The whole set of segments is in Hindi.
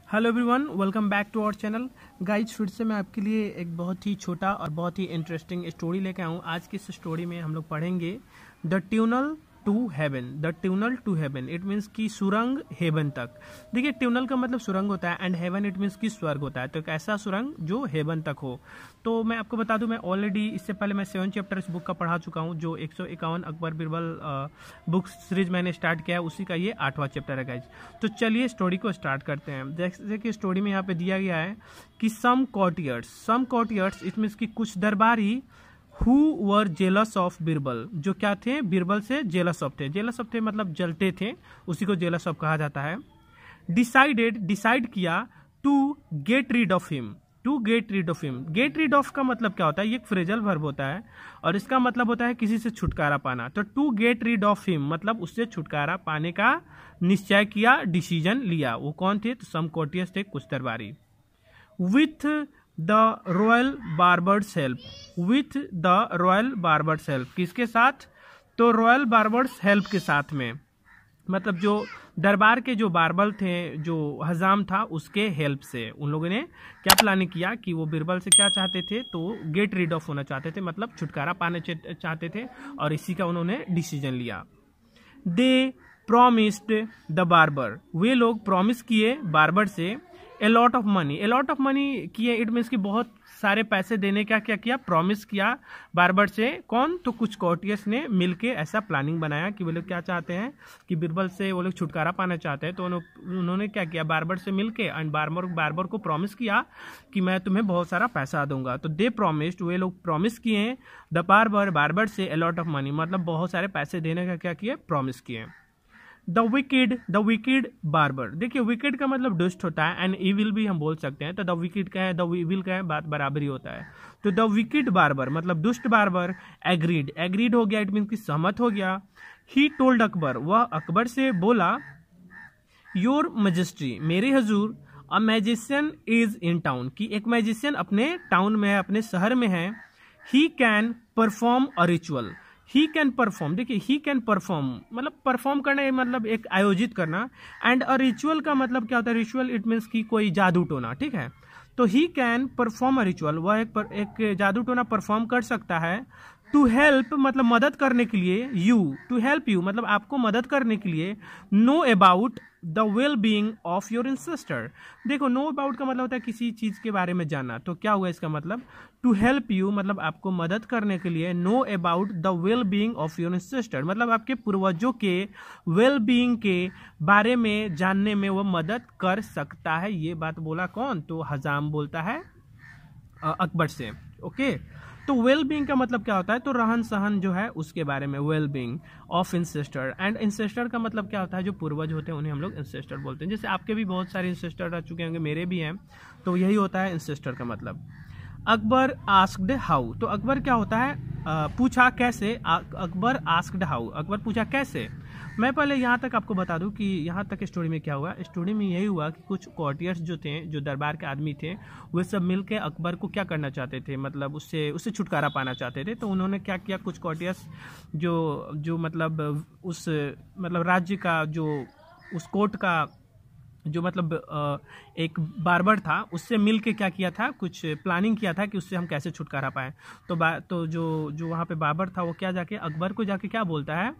Hello everyone, welcome back to our channel. Guys, फिर से मैं आपके लिए एक बहुत ही छोटा और बहुत ही इंटरेस्टिंग स्टोरी लेके आऊँ। आज की इस स्टोरी में हम लोग पढ़ेंगे the tunnel to heaven. The tunnel to heaven it means की सुरंग हेवन तक। देखिए, ट्यूनल का मतलब सुरंग होता है एंड हेवन इट मीन्स की स्वर्ग होता है। तो एक ऐसा सुरंग जो हेवन तक हो। तो मैं आपको बता दूं, मैं ऑलरेडी इससे पहले मैं 7 चैप्टर इस बुक का पढ़ा चुका हूं। जो 151 अकबर बीरबल बुक सीरीज मैंने स्टार्ट किया है, उसी का ये 8वां चैप्टर है गाइज। तो चलिए स्टोरी को स्टार्ट करते हैं। जैसे कि स्टोरी में यहाँ पे दिया गया है कि सम कॉटियर्स इट मीन्स की कुछ दरबारी who were jealous of Birbal, जो क्या थे, बीरबल से जेलस ऑफ थे मतलब जलते थे, उसी को जेलस ऑफ कहा जाता है। डिसाइड किया to get rid of him. Get rid of का मतलब क्या होता है? ये एक फ्रेजल वर्ब होता है और इसका मतलब होता है किसी से छुटकारा पाना। तो to get rid of him मतलब उससे छुटकारा पाने का निश्चय किया, डिसीजन लिया। वो कौन थे? तो सम कॉटियर्स थे, कुछ दरबारी। With the royal barbers help, किसके साथ? तो रॉयल बार्बर्स हेल्प के साथ में, मतलब जो दरबार के जो बारबल थे, जो हजाम था, उसके हेल्प से उन लोगों ने क्या प्लानिंग किया कि वो बीरबल से क्या चाहते थे? तो गेट रीड ऑफ होना चाहते थे, मतलब छुटकारा पाने चाहते थे, और इसी का उन्होंने डिसीजन लिया। दे प्रॉमिस्ड द बार्बर, वे लोग प्रॉमिस किए बार्बर से ए लॉट ऑफ मनी किए, इट मीन्स कि बहुत सारे पैसे देने का क्या किया? प्रॉमिस किया बार्बर से। कौन? तो कुछ कॉटियर्स ने मिलके ऐसा प्लानिंग बनाया कि वो लोग क्या चाहते हैं कि बीरबल से वो लोग छुटकारा पाना चाहते हैं। तो उन्होंने क्या किया? बार्बर से मिलके एंड बार्बर को प्रॉमिस किया कि मैं तुम्हें बहुत सारा पैसा दूंगा। तो दे प्रॉमिस्ड, वे लोग प्रॉमिस किए द बार्बर से ए लॉट ऑफ मनी, मतलब बहुत सारे पैसे देने का क्या किए? प्रॉमिस किए। द विकेड बार्बर, देखिए विकेड का मतलब दुष्ट होता है एंड ईविल भी हम बोल सकते हैं। तो द विकेड का है, द ईविल का है, बात बराबर ही होता है। तो द विकेड बार्बर मतलब दुष्ट बार्बर एग्रीड हो गया, इट मीन कि सहमत हो गया। ही टोल्ड अकबर, वह अकबर से बोला, योर मैजेस्टी, मेरे हजूर, a magician is in town, कि एक मैजिशियन अपने टाउन में है, अपने शहर में है। He can perform a ritual, he can perform, देखिए ही कैन परफॉर्म मतलब परफॉर्म करना, मतलब एक आयोजित करना। एंड अ रिचुअल का मतलब क्या होता है? रिचुअल इट मीन्स की कोई जादू टोना, ठीक है। तो he can perform a ritual, वह एक जादू टोना परफॉर्म कर सकता है। टू हेल्प मतलब मदद करने के लिए, टू हेल्प यू मतलब आपको मदद करने के लिए। Know about the well being of your ancestor, देखो नो अबाउट का मतलब होता है किसी चीज के बारे में जानना। तो क्या हुआ इसका मतलब? टू हेल्प यू मतलब आपको मदद करने के लिए। Know about the well being of your ancestor मतलब आपके पूर्वजों के वेल बीइंग के बारे में जानने में वो मदद कर सकता है। ये बात बोला कौन? तो हजाम बोलता है अकबर से। ओके, तो वेल बीइंग का मतलब क्या होता है? तो रहन सहन जो है उसके बारे में, well being of ancestor. And ancestor का मतलब क्या होता है? जो पूर्वज होते हैं उन्हें हम लोग इंसेस्टर बोलते हैं। जैसे आपके भी बहुत सारे इंसेस्टर रह चुके होंगे, मेरे भी हैं, तो यही होता है इंसेस्टर का मतलब। अकबर आस्क्ड हाउ, तो अकबर क्या होता है? पूछा कैसे। अकबर आस्क्ड हाउ, अकबर पूछा कैसे। मैं पहले यहाँ तक आपको बता दूं कि यहाँ तक स्टोरी में क्या हुआ। स्टोरी में यही हुआ कि कुछ कॉर्टियर्स जो थे, जो दरबार के आदमी थे, वे सब मिलके अकबर को क्या करना चाहते थे? मतलब उससे छुटकारा पाना चाहते थे। तो उन्होंने क्या किया? कुछ कॉर्टियर्स जो मतलब उस मतलब राज्य का, जो उस कोर्ट का जो मतलब एक बार्बर था, उससे मिल के क्या किया था? कुछ प्लानिंग किया था कि उससे हम कैसे छुटकारा पाएं। तो जो वहाँ पे बार्बर था, वो क्या जाके अकबर को जाके क्या बोलता है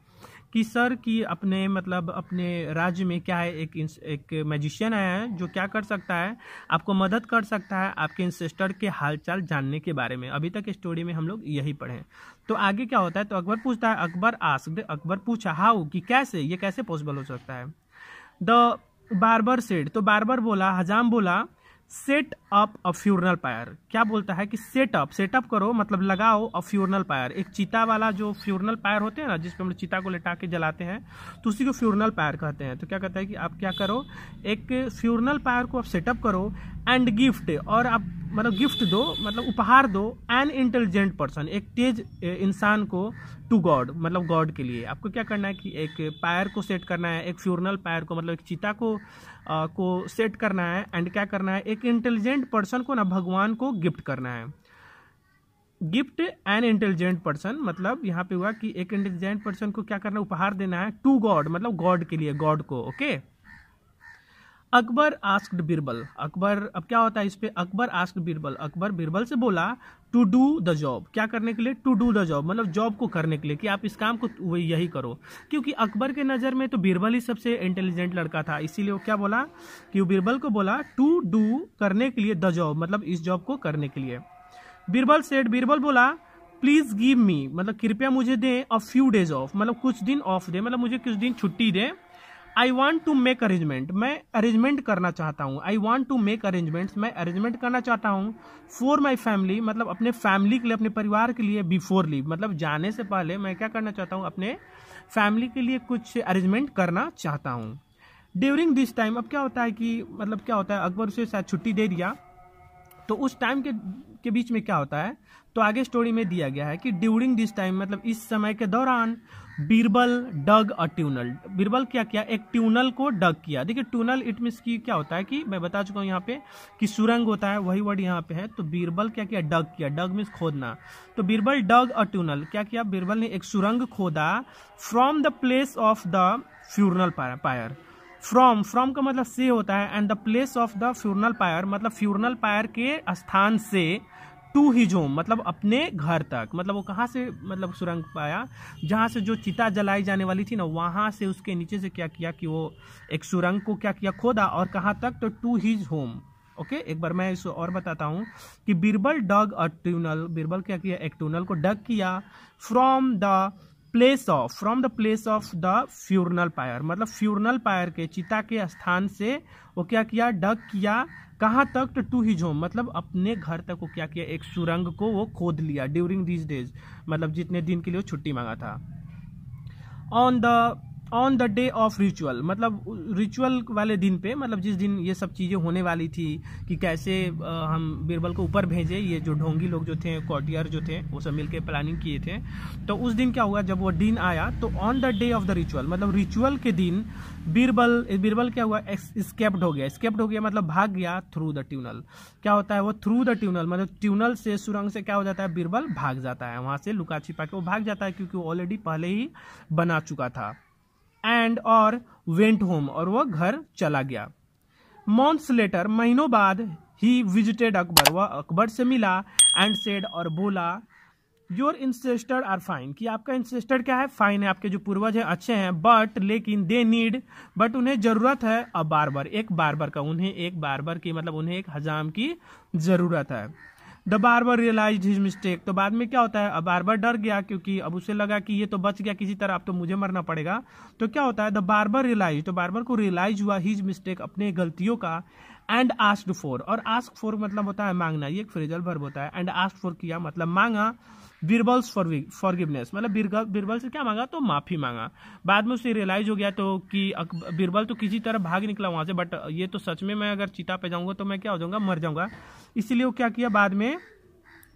कि सर, कि अपने राज्य में क्या है, एक मैजिशियन आया है जो क्या कर सकता है? आपको मदद कर सकता है आपके इंसेस्टर के हालचाल जानने के बारे में। अभी तक स्टोरी में हम लोग यही पढ़े। तो आगे क्या होता है? तो अकबर पूछता है, अकबर पूछा हाउ, कि कैसे, ये कैसे पॉसिबल हो सकता है? द बार्बर सेड, तो बार्बर बोला, हजाम बोला, सेट अप अ फ्यूरनल पायर, क्या बोलता है कि सेटअप करो मतलब लगाओ अ फ्यूरनल पायर, एक चीता वाला जो फ्यूरनल पायर होते हैं ना, जिसपे हम लोग चीता को लेटा के जलाते हैं, तो उसी को फ्यूरनल पायर कहते हैं। तो क्या कहता है कि आप क्या करो, एक फ्यूरनल पायर को आप सेटअप करो एंड गिफ्ट, और आप मतलब गिफ्ट दो, मतलब उपहार दो, एन इंटेलिजेंट पर्सन, एक तेज इंसान को, टू गॉड मतलब गॉड के लिए। आपको क्या करना है कि एक पायर को सेट करना है, एक फ्यूरनल पायर को मतलब एक चीता को सेट करना है, एंड क्या करना है? एक इंटेलिजेंट पर्सन को ना भगवान को गिफ्ट करना है। गिफ्ट एन इंटेलिजेंट पर्सन मतलब यहाँ पे हुआ कि एक इंटेलिजेंट पर्सन को क्या करना है? उपहार देना है। टू गॉड मतलब गॉड के लिए, गॉड को। ओके, अकबर आस्क्ड बीरबल, अकबर, अब क्या होता है इस पे, अकबर आस्क्ड बीरबल, अकबर बीरबल से बोला टू डू द जॉब, क्या करने के लिए, टू डू द जॉब, मतलब जॉब को करने के लिए, कि आप इस काम को यही करो, क्योंकि अकबर के नज़र में तो बीरबल ही सबसे इंटेलिजेंट लड़का था, इसीलिए वो क्या बोला कि वो बीरबल को बोला टू डू, करने के लिए, द जॉब मतलब इस जॉब को करने के लिए। बीरबल सेड, बीरबल बोला प्लीज गिव मी, मतलब कृपया मुझे दे अ फ्यू डेज ऑफ, मतलब कुछ दिन ऑफ दे, मतलब मुझे कुछ दिन छुट्टी दे। I want to make arrangement, मैं अरेंजमेंट करना चाहता हूँ, I want to make arrangements, मैं अरेंजमेंट करना चाहता हूँ, फॉर माई फैमिली, मतलब अपने फैमिली के लिए, अपने परिवार के लिए, बिफोर लीव, मतलब जाने से पहले मैं क्या करना चाहता हूँ, अपने फैमिली के लिए कुछ अरेंजमेंट करना चाहता हूँ। ड्यूरिंग दिस टाइम, अब क्या होता है कि मतलब क्या होता है, अकबर उसे शायद छुट्टी दे दिया, तो उस टाइम के बीच में क्या होता है, तो आगे स्टोरी में दिया गया है कि ड्यूरिंग दिस टाइम, मतलब इस समय के दौरान, Birbal dug a tunnel, Birbal क्या किया, एक ट्यूनल को डग किया। देखिए ट्यूनल इट मीन्स की क्या होता है कि मैं बता चुका हूँ यहाँ पे कि सुरंग होता है, वही वर्ड यहाँ पे है, तो बीरबल क्या किया, डग किया, डग मीन्स खोदना, तो बीरबल डग अ ट्यूनल, क्या किया, बीरबल ने एक सुरंग खोदा, from the place of the funeral pyre, from का मतलब से होता है, and the place of the funeral pyre, मतलब फ्यूरनल पायर के स्थान से, टू हिज होम मतलब अपने घर तक, मतलब वो कहाँ से मतलब सुरंग पाया, जहाँ से जो चिता जलाई जाने वाली थी ना, वहाँ से उसके नीचे से क्या किया कि वो एक सुरंग को क्या किया, खोदा, और कहाँ तक, तो टू हिज होम। ओके, एक बार मैं इसे और बताता हूँ कि Birbal dug a tunnel, Birbal क्या किया, एक ट्यूनल को डग किया, from the place of the funeral pyre, मतलब फ्यूरनल पायर के, चिता के स्थान से वो क्या किया, डग किया, कहाँ तक, तो टू हिज होम, मतलब अपने घर तक वो क्या किया, एक सुरंग को वो खोद लिया, ड्यूरिंग दिस डेज, मतलब जितने दिन के लिए वो छुट्टी मांगा था। On the day of ritual, मतलब रिचुअल वाले दिन पे, मतलब जिस दिन ये सब चीज़ें होने वाली थी कि कैसे हम बीरबल को ऊपर भेजे, ये जो ढोंगी लोग जो थे, कोर्टियर जो थे, वो सब मिलके प्लानिंग किए थे, तो उस दिन क्या हुआ, जब वो दिन आया, तो on the day of the ritual, मतलब रिचुअल के दिन बीरबल क्या हुआ, स्केप्ड हो गया मतलब भाग गया, थ्रू द ट्यूनल, क्या होता है वो, थ्रू द ट्यूनल, मतलब ट्यूनल से, सुरंग से क्या हो जाता है, बीरबल भाग जाता है, वहां से लुका छिपा के वो भाग जाता है, क्योंकि वो ऑलरेडी पहले ही बना चुका था। एंड और वेंट होम, और वो घर चला गया। मॉन्थ्स लेटर, महीनों बाद, ही विजिटेड अकबर, वह अकबर से मिला, एंड सेड, और बोला, योर इंसेस्टर आर फाइन, कि आपका इंसेस्टर क्या है, फाइन है, आपके जो पूर्वज हैं अच्छे हैं, बट लेकिन दे नीड, बट उन्हें जरूरत है, अ बार्बर, एक बार्बर का, उन्हें एक बार्बर की, मतलब उन्हें एक हजाम की जरूरत है। The barber realise his mistake, तो बाद में क्या होता है, अब बार्बर डर गया, क्योंकि अब उसे लगा कि ये तो बच गया किसी तरह, अब तो मुझे मरना पड़ेगा, तो क्या होता है, द बार्बर रियलाइज, तो बार्बर को रियलाइज हुआ, हिज मिस्टेक, अपने गलतियों का, एंड आस्क्ड फॉर, और आस्क फॉर मतलब होता है मांगना, ये एक फ्रेजल वर्ब होता है, एंड आस्क्ड फॉर किया मतलब मांगा, बीरबल्स फॉरगिवनेस, मतलब बीरबल से क्या मांगा, तो माफी मांगा। बाद में उसे रियलाइज हो गया तो कि बीरबल तो किसी तरह भाग निकला वहां से, बट ये तो सच में मैं अगर चिता पे जाऊंगा तो मैं क्या हो जाऊंगा, मर जाऊंगा, इसीलिए वो क्या किया, बाद में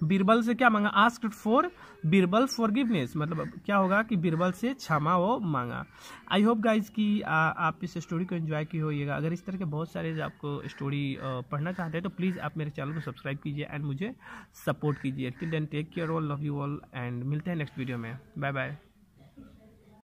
बीरबल से क्या मांगा, आस्क्ड फॉर बीरबल फॉरगिवनेस, मतलब क्या होगा कि बीरबल से क्षमा वो मांगा। आई होप गाइज कि आप इस स्टोरी को एंजॉय की होइएगा। अगर इस तरह के बहुत सारे आपको स्टोरी पढ़ना चाहते हैं तो प्लीज़ आप मेरे चैनल को सब्सक्राइब कीजिए एंड मुझे सपोर्ट कीजिए। Till then take care all, love you all, and मिलते हैं नेक्स्ट वीडियो में। Bye bye.